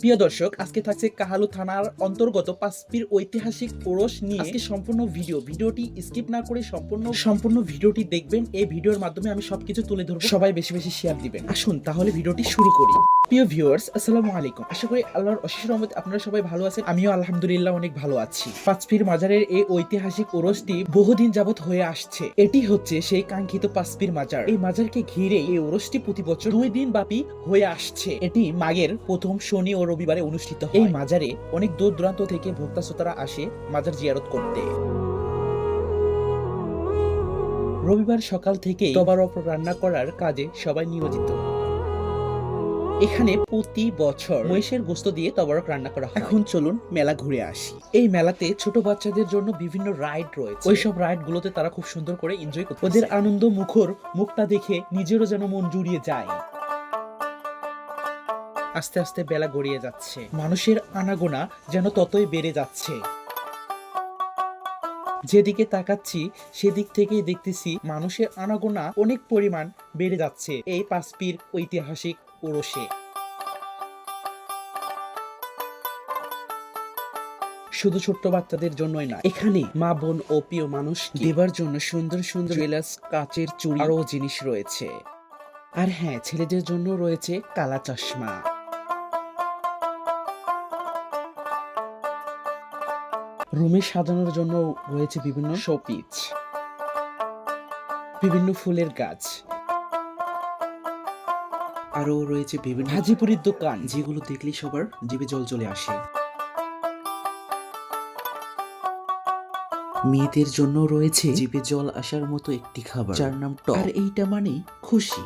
প্রিয় দর্শক, আজকে থাকছে কাহালু থানার অন্তর্গত পাঁচপীর ঐতিহাসিক ওরস নিয়ে আজকে সম্পূর্ণ ভিডিওটি স্কিপ না করে সম্পূর্ণ ভিডিওটি দেখবেন। এই ভিডিওর মাধ্যমে আমি সবকিছু তুলে ধরবো, সবাই বেশি বেশি শেয়ার দিবেন। আসুন তাহলে ভিডিওটি শুরু করি। প্রিয় ভিউয়ার্স, আসসালামু আলাইকুম। আশা করি আল্লাহর অশেষ রহমতে আপনারা সবাই ভালো আছেন। আমিও আলহামদুলিল্লাহ অনেক ভালো আছি। পাঁচপীর মাজারের এই ঐতিহাসিক ওরসটি বহুদিন যাবত হয়ে আসছে। এটি হচ্ছে সেই কাঙ্ক্ষিত পাঁচপীর মাজার। এই মাজারকে ঘিরে এই ওরসটি প্রতি বছর 2 দিন ব্যাপী হয়ে আসছে। এটি মাঘের প্রথম শনি ও রবিবারে অনুষ্ঠিত হয়। এই মাজারে অনেক দূর দূরান্ত থেকে ভক্ত শ্রোতারা আসে মাজার জিয়ারত করতে। রবিবার সকাল থেকে তবারক রান্না করার কাজে সবাই নিয়োজিত। এখানে প্রতি বছর মহিষের গোশত দিয়ে তবারক রান্না করা হয়। এখন চলুন মেলা ঘুরে আসি। এই মেলাতে ছোট বাচ্চাদের জন্য বিভিন্ন রাইড রয়েছে। ওইসব রাইড গুলোতে তারা খুব সুন্দর করে এনজয় করতে, ওদের আনন্দ মুখর মুখটা দেখে নিজেরও যেন মন জুড়িয়ে যায়। আস্তে আস্তে বেলা গড়িয়ে যাচ্ছে, মানুষের আনাগোনা যেন ততই বেড়ে যাচ্ছে। যেদিকে তাকাচ্ছি সেদিক থেকেই দেখতেছি মানুষের আনাগোনা অনেক পরিমাণ বেড়ে যাচ্ছে এই পাঁচপীর ঐতিহাসিক ওরসে। শুধু ছোট্ট বাচ্চাদের জন্যই না, এখানে মা বোন ও প্রিয় মানুষ দেবার জন্য সুন্দর সুন্দর জুয়েলার্স, কাচের চুড়ি আরও জিনিস রয়েছে। আর হ্যাঁ, ছেলেদের জন্য রয়েছে কালা চশমা। রুমে সাজানোর জন্য রয়েছে বিভিন্ন শোপিস, বিভিন্ন ফুলের গাছ, আরো রয়েছে বিভিন্ন ভাজিপুরির দোকান, যেগুলো দেখলেই সবার জিভে জল চলে আসে। মেয়েদের জন্য রয়েছে জিভে জল আসার মতো একটি খাবার, যার নাম টক, আর এইটা মানেই খুশি।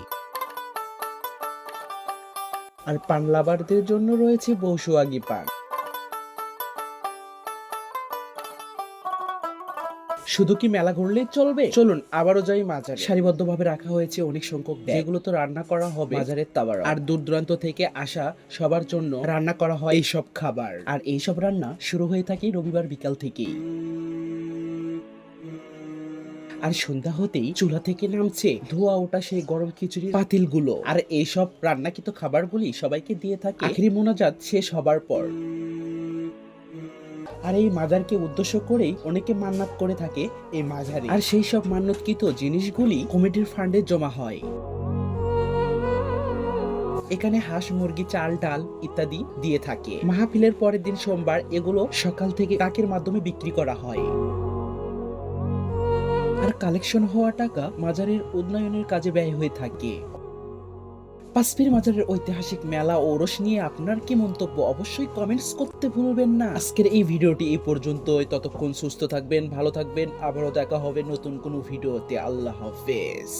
আর পান লাভারদের জন্য রয়েছে বৌসুয়াগি পান। শুধু কি মেলা ঘুরলেই চলবে? চলুন আবারও যাই মাজারে। সারিবদ্ধভাবে রাখা হয়েছে অনেক সংখ্যক ব্যাগ, যেগুলো তো রান্না করা হবে মাজারের তাওয়ারা। আর দূর দূরান্ত থেকে আসা সবার জন্য রান্না করা হয় এইসব খাবার। আর এইসব রান্না শুরু হয়ে থাকে রবিবার বিকাল থেকেই। আর সন্ধ্যা হতেই চুলা থেকে নামছে ধোয়া ওঠা সেই গরম খিচুড়ির পাতিলগুলো। আর এইসব রান্নাকৃত খাবারগুলি সবাইকে দিয়ে থাকে আখেরি মোনাজাত শেষ হবার পর। আর এই মাজারকে উদ্দেশ্য করেই অনেকে মান্নাত করে থাকে এই মাজারে। আর সেই সব মান্নাতকৃত জিনিসগুলি কমিটির ফান্ডে জমা হয়। এখানে হাঁস, মুরগি, চাল, ডাল ইত্যাদি দিয়ে থাকে। মাহফিলের পরের দিন সোমবার এগুলো সকাল থেকে ট্রাকের মাধ্যমে বিক্রি করা হয়। আর কালেকশন হওয়া টাকা মাজারের উন্নয়নের কাজে ব্যয় হয়ে থাকে। পাঁচপীর মাজারের ঐতিহাসিক মেলা ও ওরস নিয়ে আপনার কি মন্তব্য অবশ্যই কমেন্টস করতে ভুলবেন না। আজকের এই ভিডিওটি এই পর্যন্তই। ততক্ষণ সুস্থ থাকবেন, ভালো থাকবেন। আবারও দেখা হবে নতুন কোনো ভিডিওতে। আল্লাহ হাফেজ।